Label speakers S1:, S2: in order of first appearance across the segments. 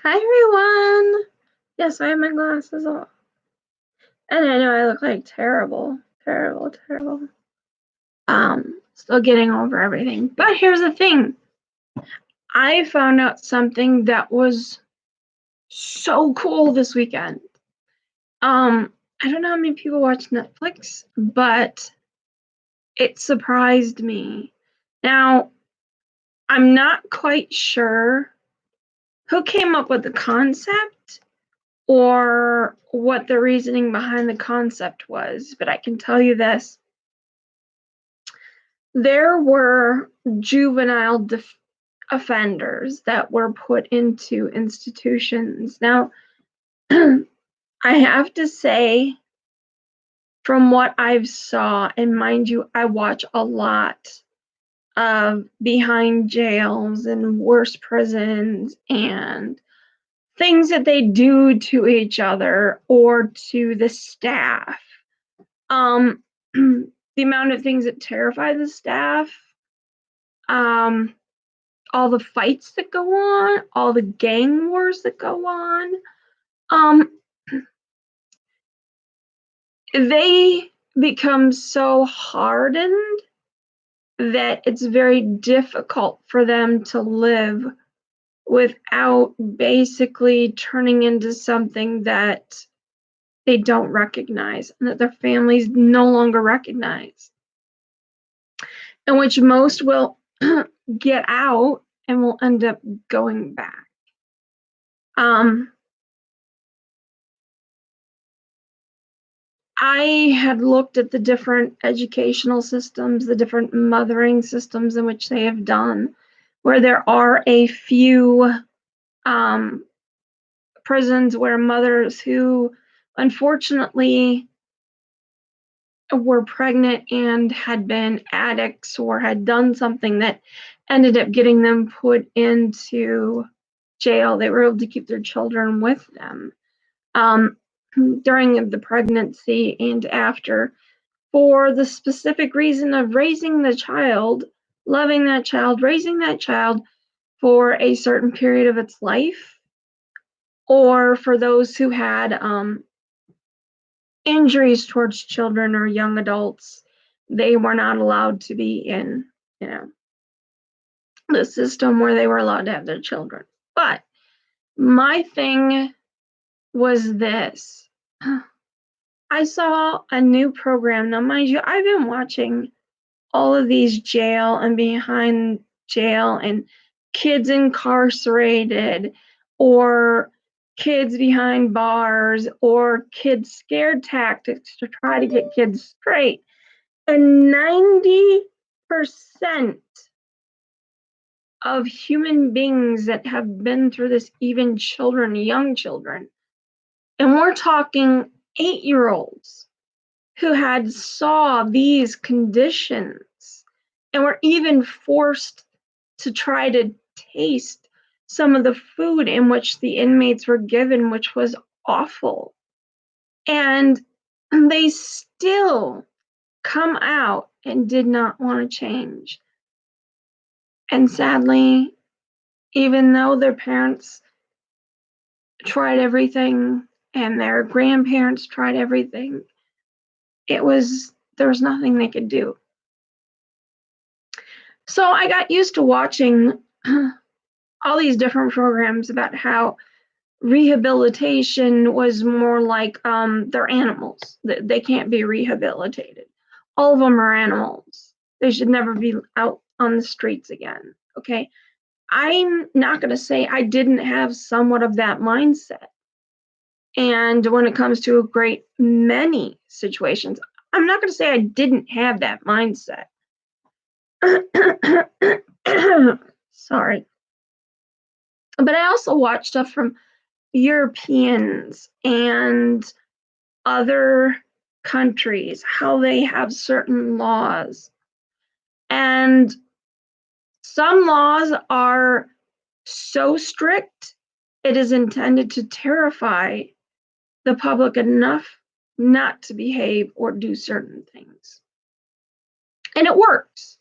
S1: Hi everyone! Yes, I have my glasses off. And I know I look like terrible. Still getting over everything. But here's the thing. I found out something that was so cool this weekend. I don't know how many people watch Netflix, but it surprised me. Now, I'm not quite sure who came up with the concept or what the reasoning behind the concept was, but I can tell you this. There were juvenile offenders that were put into institutions. Now, I have to say, from what I've saw, and mind you, I watch a lot of behind jails and worse prisons and things that they do to each other or to the staff. The amount of things that terrify the staff, all the fights that go on, all the gang wars that go on, um, they become so hardened that it's very difficult for them to live without basically turning into something that they don't recognize and that their families no longer recognize, in which most will get out and will end up going back. I had looked at the different educational systems, the different mothering systems in which they have done, where there are a few prisons where mothers who unfortunately were pregnant and had been addicts or had done something that ended up getting them put into jail, they were able to keep their children with them during the pregnancy and after, for the specific reason of raising the child, loving that child, raising that child for a certain period of its life, or for those who had injuries towards children or young adults, they were not allowed to be in, the system where they were allowed to have their children. But my thing was this. I saw a new program. Now, mind you, I've been watching all of these jail and behind jail and kids incarcerated or kids behind bars or kids scared tactics to try to get kids straight. And 90% of human beings that have been through this, even children, young children, and we're talking 8-year-olds who had saw these conditions and were even forced to try to taste some of the food in which the inmates were given, which was awful. And they still come out and did not want to change. And sadly, even though their parents tried everything and their grandparents tried everything, there was nothing they could do. So I got used to watching all these different programs about how rehabilitation was more like they're animals. They can't be rehabilitated. All of them are animals. They should never be out on the streets again. Okay. I'm not going to say I didn't have somewhat of that mindset. And when it comes to a great many situations, I'm not going to say I didn't have that mindset. Sorry. But I also watch stuff from Europeans and other countries, how they have certain laws. And some laws are so strict, it is intended to terrify the public enough not to behave or do certain things. And it works.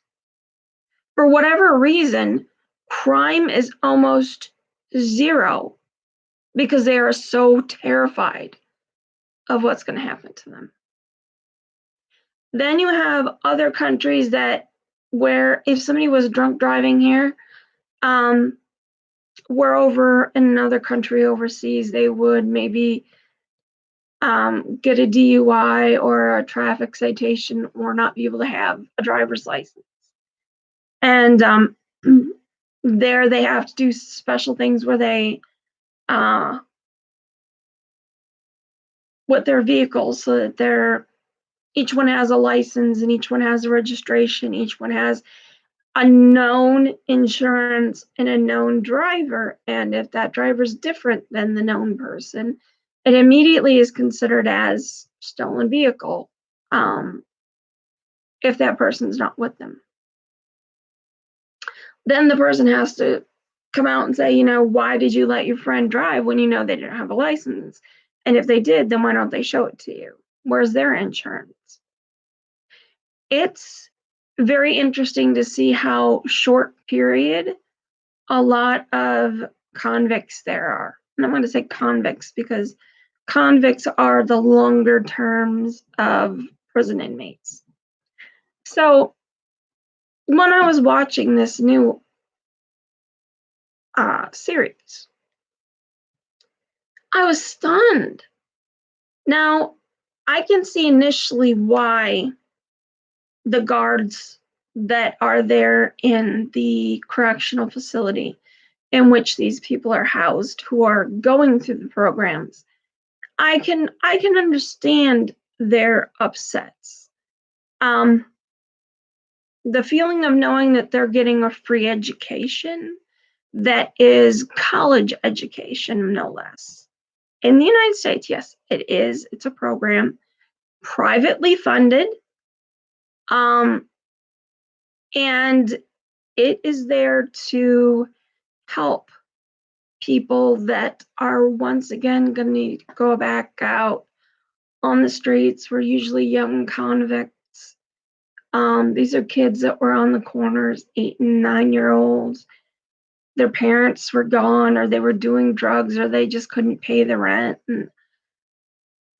S1: For whatever reason, crime is almost zero because they are so terrified of what's going to happen to them. Then you have other countries where if somebody was drunk driving here, where over in another country overseas, they would maybe get a DUI or a traffic citation or not be able to have a driver's license. And there they have to do special things where they with their vehicles so that each one has a license and each one has a registration, each one has a known insurance and a known driver. And if that driver's different than the known person, it immediately is considered as stolen vehicle if that person's not with them. Then the person has to come out and say, why did you let your friend drive when you know they didn't have a license? And if they did, then why don't they show it to you? Where's their insurance? It's very interesting to see how short period a lot of convicts there are. And I'm going to say convicts because convicts are the longer terms of prison inmates. So when I was watching this new series, I was stunned. Now, I can see initially why the guards that are there in the correctional facility in which these people are housed who are going through the programs, I can understand their upsets. The feeling of knowing that they're getting a free education that is college education, no less. In the United States, yes, it is. It's a program privately funded. And it is there to help people that are once again going to go back out on the streets. We're usually young convicts. These are kids that were on the corners, 8 and 9-year-olds. Their parents were gone, or they were doing drugs, or they just couldn't pay the rent. And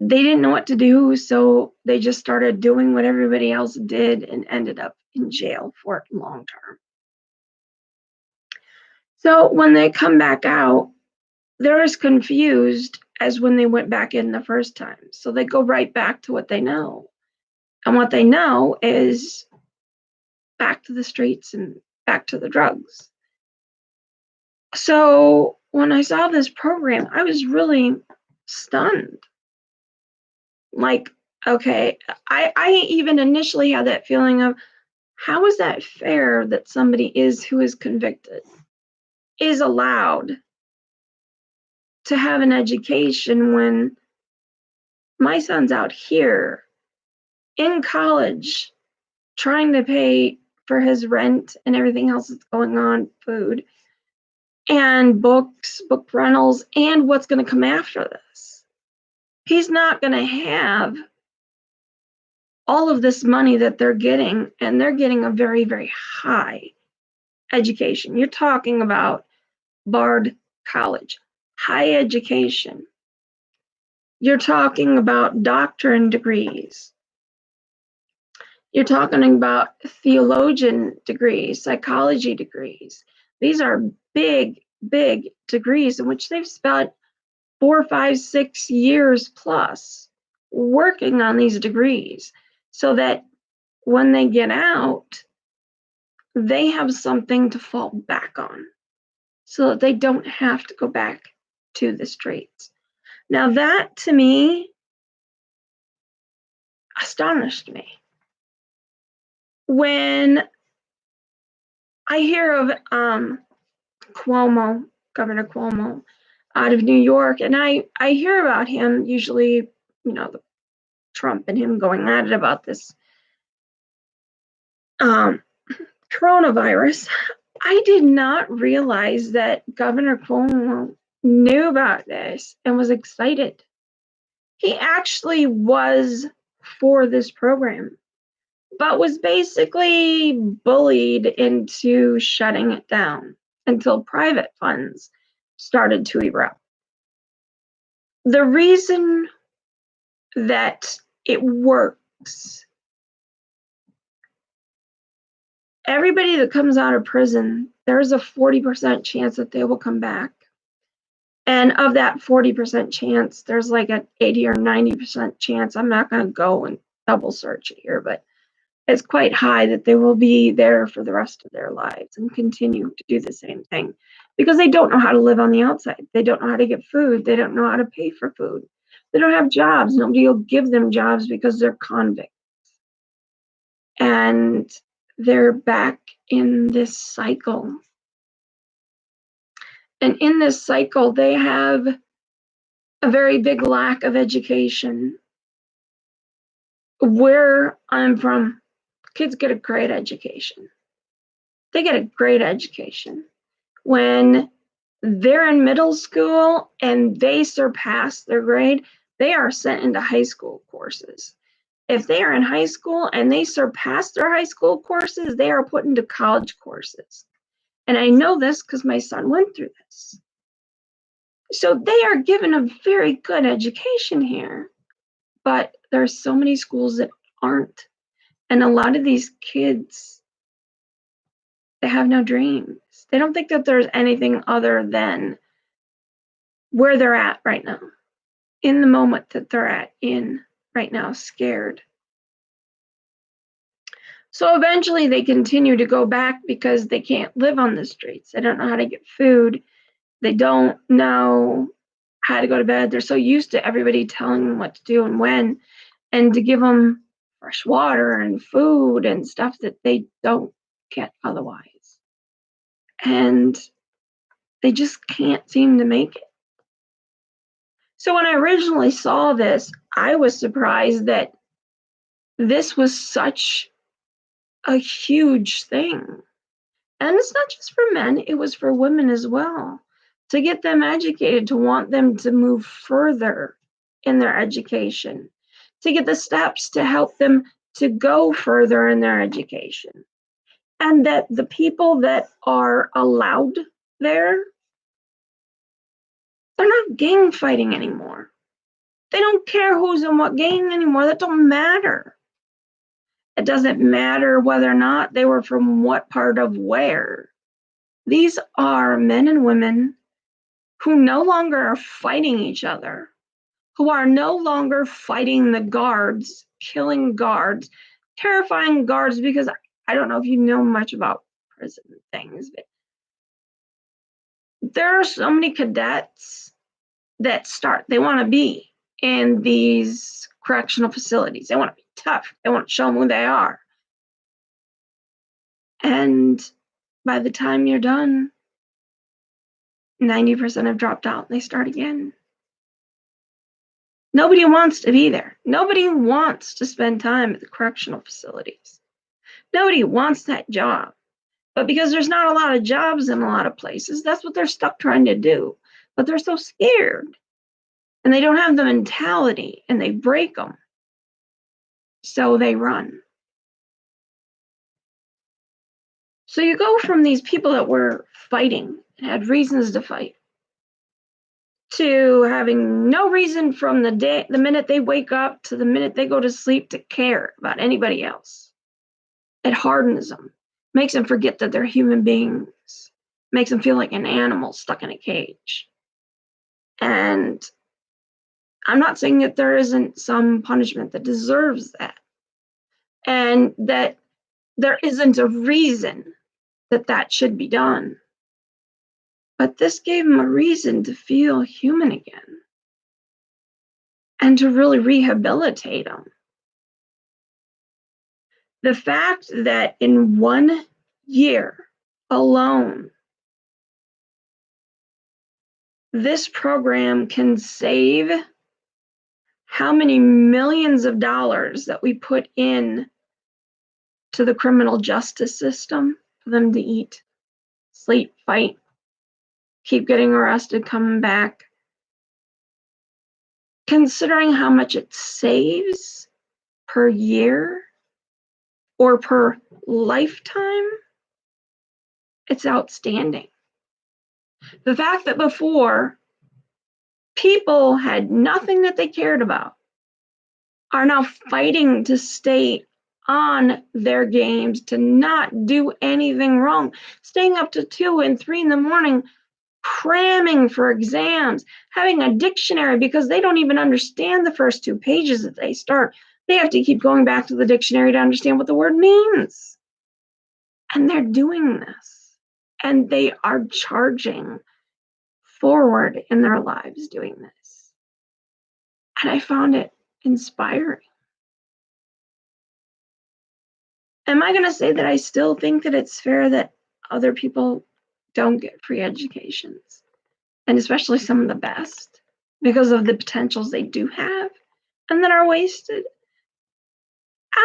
S1: they didn't know what to do, so they just started doing what everybody else did and ended up in jail for it long term. So when they come back out, they're as confused as when they went back in the first time. So they go right back to what they know. And what they know is back to the streets and back to the drugs. So when I saw this program, I was really stunned. Like, okay, I even initially had that feeling of, how is that fair that somebody who is convicted is allowed to have an education when my son's out here in college trying to pay for his rent and everything else that's going on, food and books, book rentals, and what's going to come after this. He's not going to have all of this money that they're getting, and they're getting a very, very high education. You're talking about Bard College, high education. You're talking about doctorate degrees. You're talking about theologian degrees, psychology degrees. These are big, big degrees in which they've spent 4, 5, 6 years plus working on these degrees so that when they get out, they have something to fall back on so that they don't have to go back to the streets. Now that to me astonished me. When I hear of Cuomo, Governor Cuomo, out of New York, and I hear about him usually, the Trump and him going at it about this coronavirus. I did not realize that Governor Cuomo knew about this and was excited. He actually was for this program, but was basically bullied into shutting it down until private funds started to erupt. The reason that it works, everybody that comes out of prison, there's a 40% chance that they will come back. And of that 40% chance, there's like an 80 or 90% chance, I'm not going to go and double search it here, but it's quite high that they will be there for the rest of their lives and continue to do the same thing because they don't know how to live on the outside. They don't know how to get food. They don't know how to pay for food. They don't have jobs. Nobody will give them jobs because they're convicts. And they're back in this cycle. And in this cycle, they have a very big lack of education. Where I'm from, kids get a great education. They get a great education. When they're in middle school and they surpass their grade, they are sent into high school courses. If they are in high school and they surpass their high school courses, they are put into college courses. And I know this because my son went through this. So they are given a very good education here, but there are so many schools that aren't. And a lot of these kids, they have no dreams. They don't think that there's anything other than where they're at right now, in the moment that they're at in right now, scared. So eventually they continue to go back because they can't live on the streets. They don't know how to get food. They don't know how to go to bed. They're so used to everybody telling them what to do and when, and to give them fresh water and food and stuff that they don't get otherwise. And they just can't seem to make it. So when I originally saw this, I was surprised that this was such a huge thing. And it's not just for men, it was for women as well. To get them educated, to want them to move further in their education, to get the steps to help them to go further in their education. And that the people that are allowed there, they're not gang fighting anymore. They don't care who's in what gang anymore. That don't matter. It doesn't matter whether or not they were from what part of where. These are men and women who no longer are fighting each other, who are no longer fighting the guards, killing guards, terrifying guards, because I don't know if you know much about prison things, but there are so many cadets that they want to be in these correctional facilities. They want to be tough. They want to show them who they are. And by the time you're done, 90% have dropped out and they start again. Nobody wants to be there. Nobody wants to spend time at the correctional facilities. Nobody wants that job. But because there's not a lot of jobs in a lot of places, that's what they're stuck trying to do. But they're so scared. And they don't have the mentality, and they break them. So they run. So you go from these people that were fighting and had reasons to fight to having no reason from the minute they wake up to the minute they go to sleep to care about anybody else. It hardens them, makes them forget that they're human beings, makes them feel like an animal stuck in a cage. And I'm not saying that there isn't some punishment that deserves that, and that there isn't a reason that that should be done. But this gave them a reason to feel human again and to really rehabilitate them. The fact that in 1 year alone, this program can save how many millions of dollars that we put in to the criminal justice system for them to eat, sleep, fight, keep getting arrested, coming back. Considering how much it saves per year or per lifetime, it's outstanding. The fact that before people had nothing that they cared about are now fighting to stay on their games, to not do anything wrong, staying up to 2 and 3 in the morning, cramming for exams, having a dictionary because they don't even understand the first 2 pages that they start. They have to keep going back to the dictionary to understand what the word means. And they're doing this. And they are charging forward in their lives doing this. And I found it inspiring. Am I going to say that I still think that it's fair that other people don't get free educations, and especially some of the best, because of the potentials they do have and that are wasted?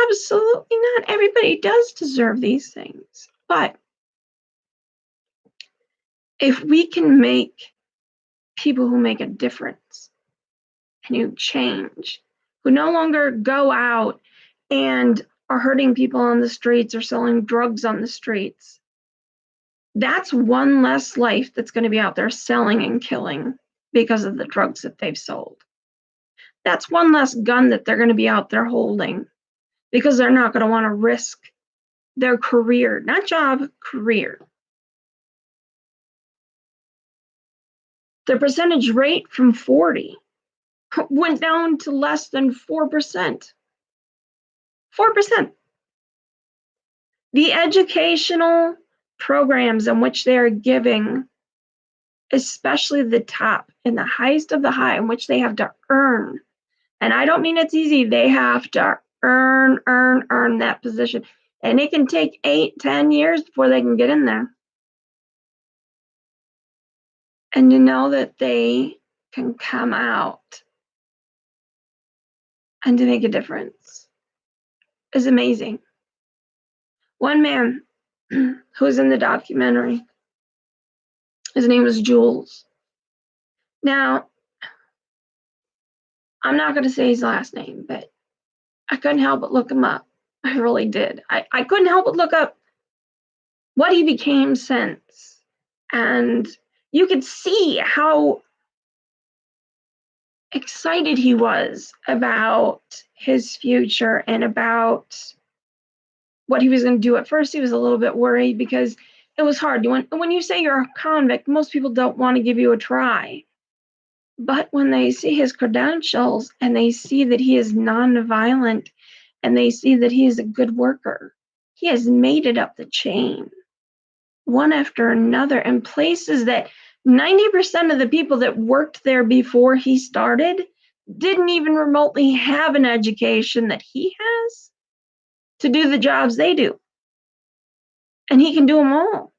S1: Absolutely not. Everybody does deserve these things. But if we can make people who make a difference and who change, who no longer go out and are hurting people on the streets or selling drugs on the streets, that's one less life that's going to be out there selling and killing because of the drugs that they've sold. That's one less gun that they're going to be out there holding because they're not going to want to risk their career, not job, career. The percentage rate from 40 went down to less than 4%. 4%. The educational programs in which they are giving, especially the top and the highest of the high, in which they have to earn. And I don't mean it's easy. They have to earn that position. And it can take 8, 10 years before they can get in there. And to know that they can come out and to make a difference is amazing. One man who was in the documentary, his name was Jules. Now, I'm not going to say his last name, but I couldn't help but look him up. I really did. I couldn't help but look up what he became since. And you could see how excited he was about his future and about what he was going to do. At first, he was a little bit worried because it was hard. When you say you're a convict, most people don't want to give you a try. But when they see his credentials and they see that he is nonviolent and they see that he is a good worker, he has made it up the chain, one after another, in places that 90% of the people that worked there before he started didn't even remotely have an education that he has to do the jobs they do. And he can do them all.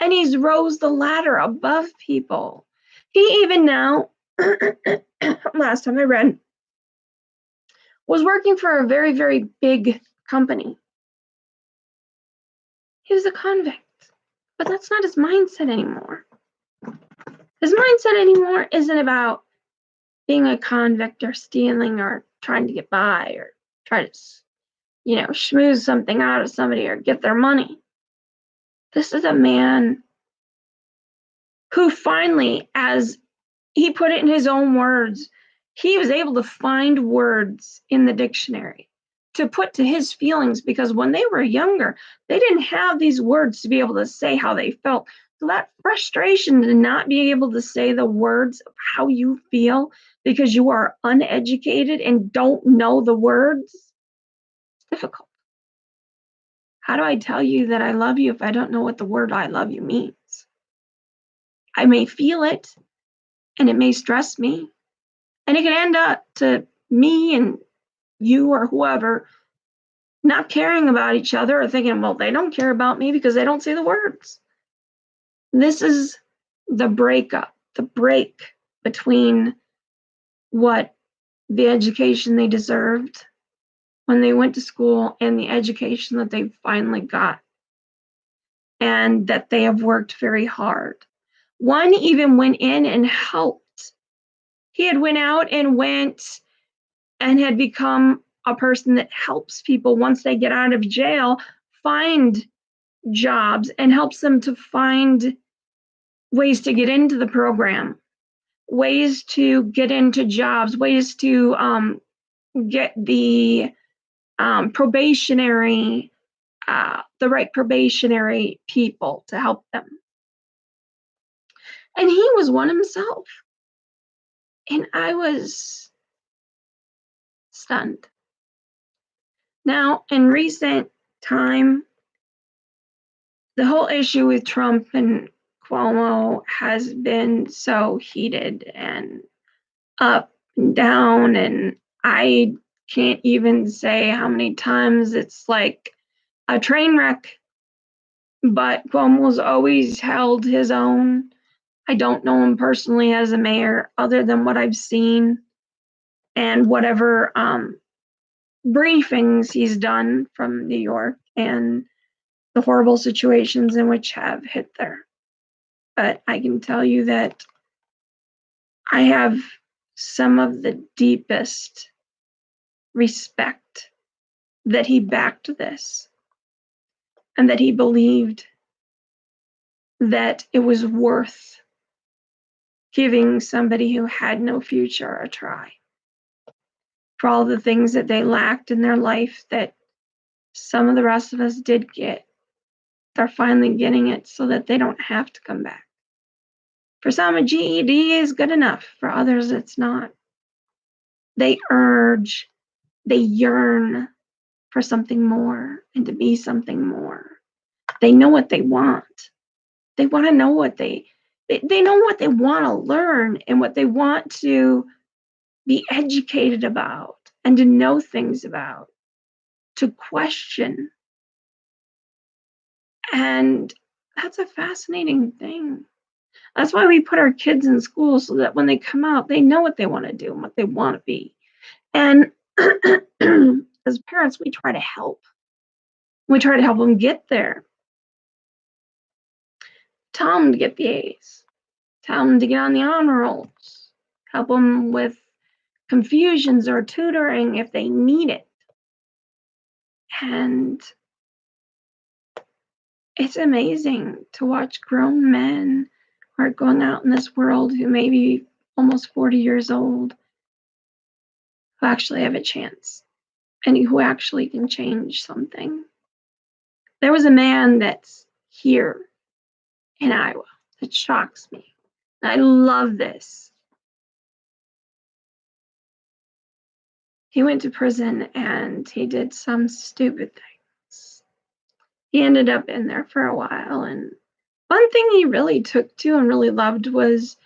S1: And he's rose the ladder above people. He even now, last time I read, was working for a very, very big company. He was a convict, but that's not his mindset anymore. His mindset anymore isn't about being a convict or stealing or trying to get by or try to, schmooze something out of somebody or get their money. This is a man who finally, as he put it in his own words, he was able to find words in the dictionary to put to his feelings, because when they were younger, they didn't have these words to be able to say how they felt. So that frustration to not be able to say the words of how you feel because you are uneducated and don't know the words, it's difficult. How do I tell you that I love you if I don't know what the word I love you means? I may feel it and it may stress me, and it can end up to me and you or whoever not caring about each other or thinking, well, they don't care about me because they don't say the words. This is the breakup, the break between what the education they deserved when they went to school and the education that they finally got and that they have worked very hard. One even went in and helped. He had went out and had become a person that helps people once they get out of jail find jobs and helps them to find ways to get into the program. ways to get into jobs, ways to get the probationary, the right probationary people to help them. And he was one himself. And I was stunned. Now, in recent time, the whole issue with Trump and Cuomo has been so heated and up and down, and I can't even say how many times it's like a train wreck. But Cuomo's always held his own. I don't know him personally as a mayor, other than what I've seen and whatever briefings he's done from New York and the horrible situations in which have hit there. But I can tell you that I have some of the deepest respect that he backed this and that he believed that it was worth giving somebody who had no future a try for all the things that they lacked in their life that some of the rest of us did get. They're finally getting it so that they don't have to come back. For some, a GED is good enough. For others, it's not. They urge, they yearn for something more and to be something more. They know what they want. They want to know what they know what they want to learn and what they want to be educated about and to know things about, to question. And that's a fascinating thing. That's why we put our kids in school, so that when they come out, they know what they want to do and what they want to be. And as parents, we try to help. We try to help them get there. Tell them to get the A's. Tell them to get on the honor rolls. Help them with confusions or tutoring if they need it. And it's amazing to watch grown men who are going out in this world who may be almost 40 years old, who actually have a chance and who actually can change something. There was a man that's here in Iowa that shocks me. I love this. He went to prison and he did some stupid things. He ended up in there for a while, and one thing he really took to and really loved was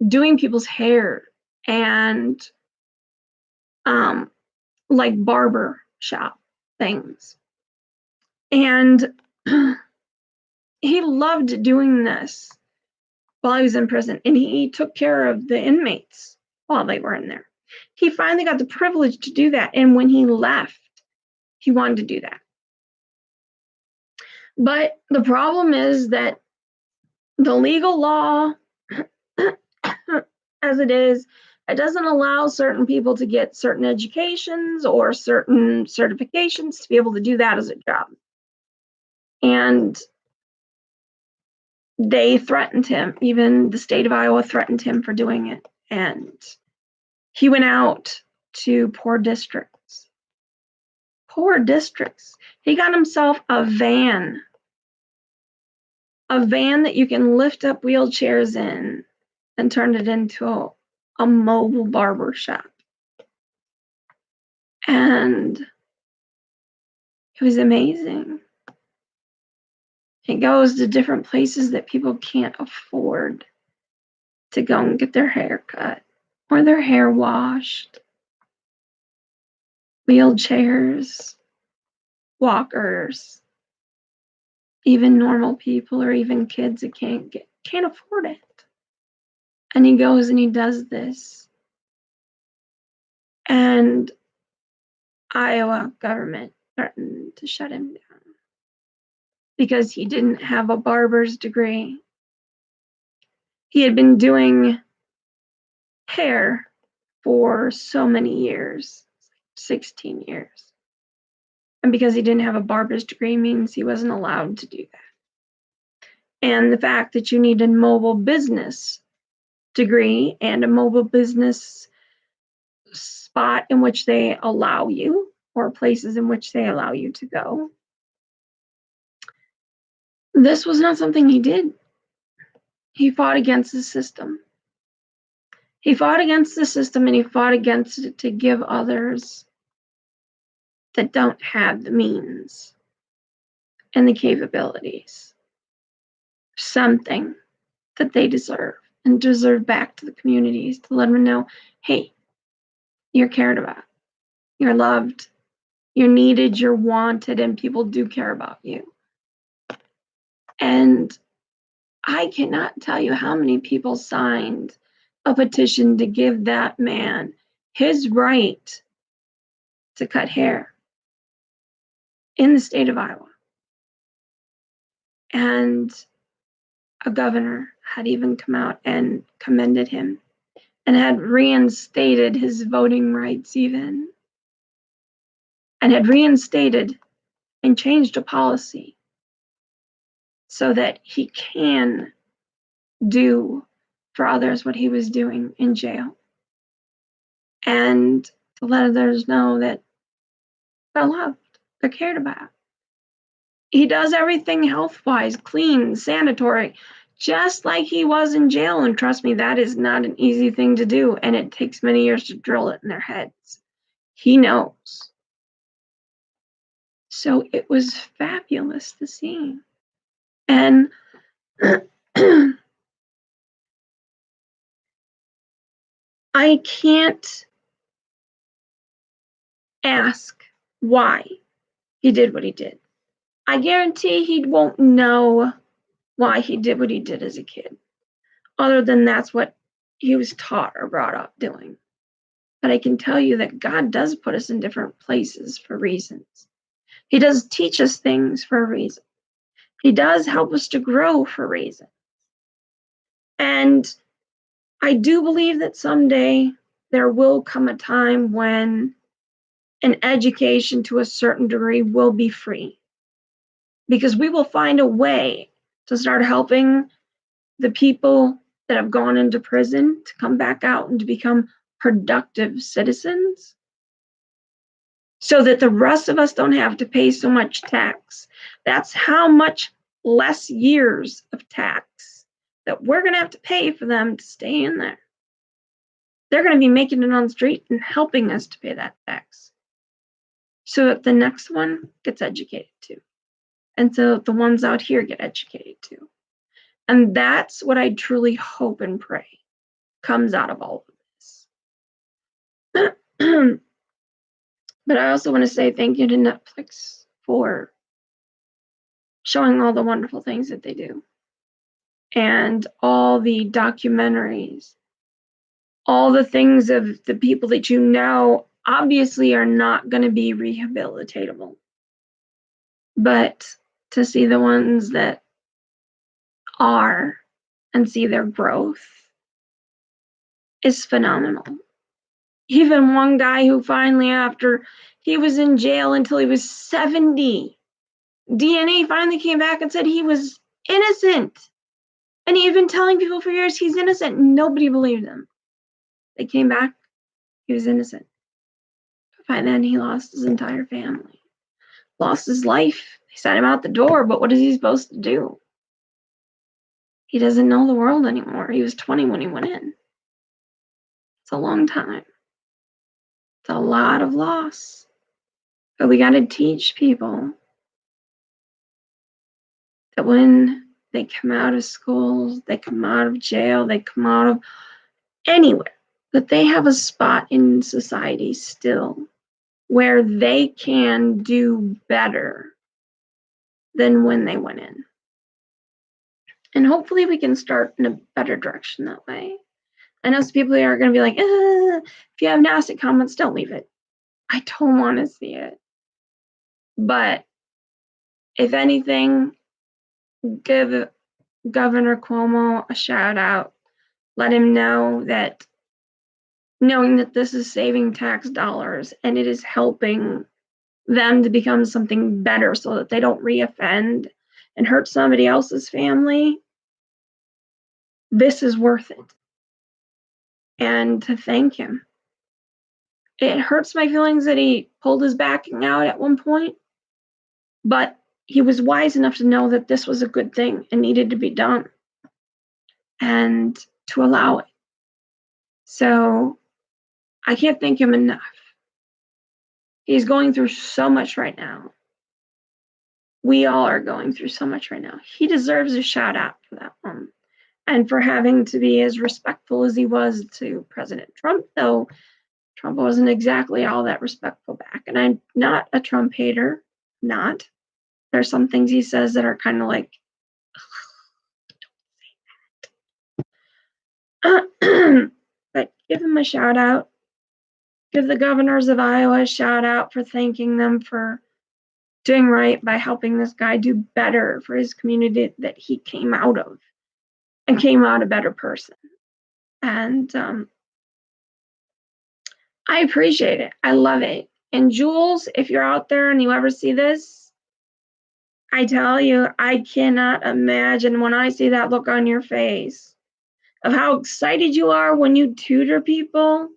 S1: doing people's hair and like barber shop things. And he loved doing this while he was in prison, and he took care of the inmates while they were in there. He finally got the privilege to do that, and when he left, he wanted to do that. But the problem is that the legal law, as it is, it doesn't allow certain people to get certain educations or certain certifications to be able to do that as a job. And they threatened him. Even the state of Iowa threatened him for doing it. And he went out to poor districts. Poor districts. He got himself a van that you can lift up wheelchairs in, and turned it into a mobile barber shop. And it was amazing. He goes to different places that people can't afford to go and get their hair cut or their hair washed. Wheelchairs, walkers, even normal people or even kids that can't afford it. And he goes and he does this. And Iowa government threatened to shut him down because he didn't have a barber's degree. He had been doing hair for so many years, 16 years. And because he didn't have a barber's degree means he wasn't allowed to do that. And the fact that you need a mobile business degree and a mobile business spot in which they allow you, or places in which they allow you to go. This was not something he did. He fought against the system. He fought against the system, and he fought against it to give others that don't have the means and the capabilities something that they deserve, and deserve back to the communities, to let them know, hey, you're cared about, you're loved, you're needed, you're wanted, and people do care about you. And I cannot tell you how many people signed a petition to give that man his right to cut hair in the state of Iowa. And a governor had even come out and commended him and had reinstated his voting rights even, and had reinstated and changed a policy so that he can do for others what he was doing in jail, and to let others know that they're loved, they're cared about. He does everything health-wise, clean, sanitary, just like he was in jail. And trust me, that is not an easy thing to do, and it takes many years to drill it in their heads. He knows. So it was fabulous to see. And I can't ask why he did what he did. I guarantee he won't know why he did what he did as a kid, other than that's what he was taught or brought up doing. But I can tell you that God does put us in different places for reasons. He does teach us things for a reason. He does help us to grow for a reason. And I do believe that someday there will come a time when an education to a certain degree will be free, because we will find a way to start helping the people that have gone into prison to come back out and to become productive citizens, so that the rest of us don't have to pay so much tax. That's how much less years of tax that we're going to have to pay for them to stay in there. They're going to be making it on the street and helping us to pay that tax, so that the next one gets educated too. And so the ones out here get educated too. And that's what I truly hope and pray comes out of all of this. But I also want to say thank you to Netflix for showing all the wonderful things that they do, and all the documentaries, all the things of the people that you know obviously are not going to be rehabilitatable. But to see the ones that are and see their growth is phenomenal. Even one guy who finally, after he was in jail until he was 70, DNA finally came back and said he was innocent. And he had been telling people for years he's innocent. Nobody believed him. They came back, he was innocent. By then, he lost his entire family, lost his life. They sent him out the door, but what is he supposed to do? He doesn't know the world anymore. He was 20 when he went in. It's a long time. It's a lot of loss. But we got to teach people that when they come out of schools, they come out of jail, they come out of anywhere, that they have a spot in society still where they can do better than when they went in. And hopefully we can start in a better direction that way. I know some people are going to be like, if you have nasty comments, don't leave it. I don't want to see it. But if anything, give Governor Cuomo a shout out. Let him know that, knowing that this is saving tax dollars and it is helping them to become something better so that they don't reoffend and hurt somebody else's family, this is worth it. and to thank him. It hurts my feelings that he pulled his backing out at one point, but he was wise enough to know that this was a good thing and needed to be done and to allow it. So I can't thank him enough. He's going through so much right now. We all are going through so much right now. He deserves a shout out for that one. And for having to be as respectful as he was to President Trump, though Trump wasn't exactly all that respectful back. And I'm not a Trump hater, not. There's some things he says that are kind of like, but give him a shout out. Give the governors of Iowa a shout out for thanking them for doing right by helping this guy do better for his community that he came out of and came out a better person. And I appreciate it. I love it. And Jules, if you're out there and you ever see this, I tell you, I cannot imagine when I see that look on your face of how excited you are when you tutor people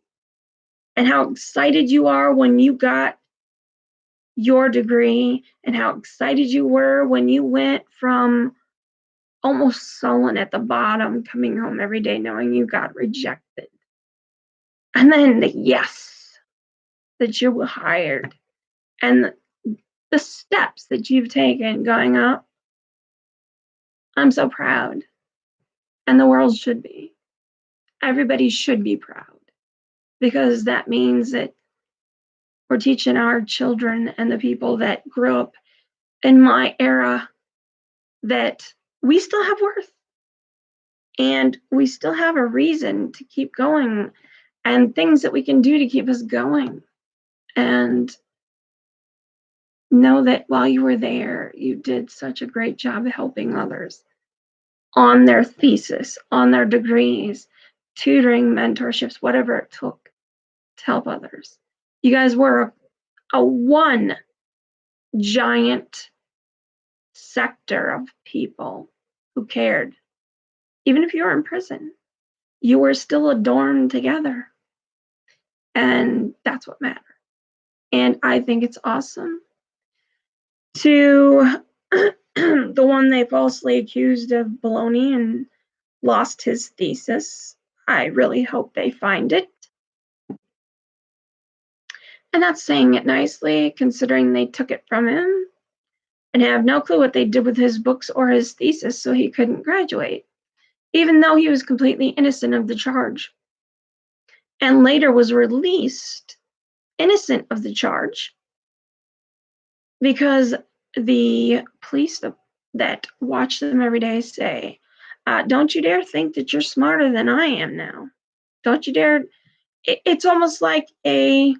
S1: and how excited you are when you got your degree and how excited you were when you went from almost sullen at the bottom, coming home every day knowing you got rejected. And then the yes that you were hired and the steps that you've taken going up. I'm so proud. And the world should be. Everybody should be proud because that means that we're teaching our children and the people that grew up in my era that we still have worth and we still have a reason to keep going and things that we can do to keep us going. And know that while you were there, you did such a great job of helping others on their thesis, on their degrees, tutoring, mentorships, whatever it took to help others. You guys were a one giant sector of people who cared. Even if you were in prison, you were still adorned together. And that's what mattered. And I think it's awesome. To the one they falsely accused of baloney and lost his thesis, I really hope they find it. And that's saying it nicely, considering they took it from him and have no clue what they did with his books or his thesis, so he couldn't graduate, even though he was completely innocent of the charge. And later was released innocent of the charge because the police that watch them every day say, don't you dare think that you're smarter than I am now. Don't you dare. It's almost like you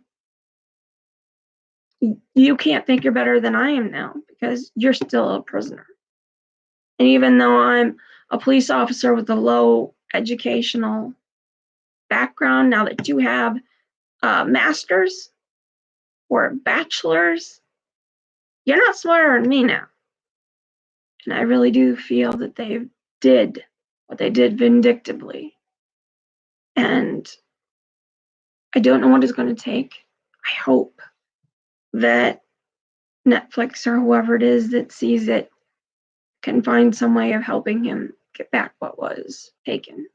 S1: can't think you're better than I am now because you're still a prisoner. And even though I'm a police officer with a low educational background, now that you have masters or bachelors, you're not smarter than me now. And I really do feel that they did what they did vindictively. And I don't know what it's going to take. I hope that Netflix or whoever it is that sees it can find some way of helping him get back what was taken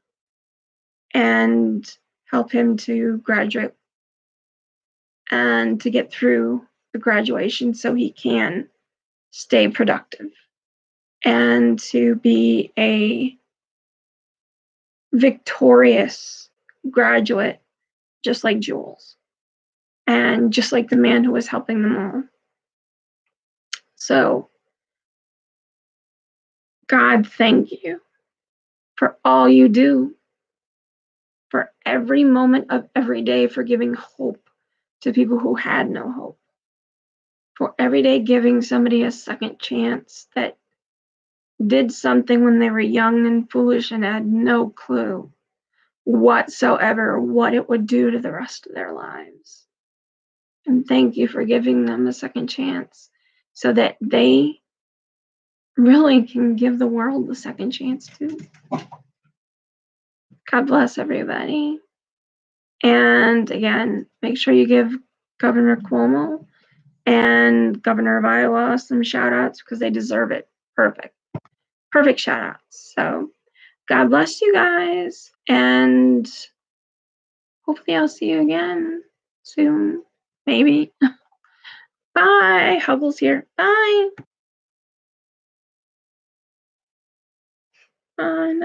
S1: and help him to graduate and to get through the graduation so he can stay productive and to be a victorious graduate, just like Jules and just like the man who was helping them all. So, God, thank you for all you do, for every moment of every day, for giving hope to people who had no hope, for every day giving somebody a second chance that did something when they were young and foolish and had no clue whatsoever what it would do to the rest of their lives. And thank you for giving them a second chance so that they really can give the world the second chance too. God bless everybody. And again, make sure you give Governor Cuomo and Governor of Iowa some shout outs because they deserve it. Perfect shout outs. So God bless you guys, and hopefully I'll see you again soon. Maybe. Bye. Hubble's here. Bye. Bye.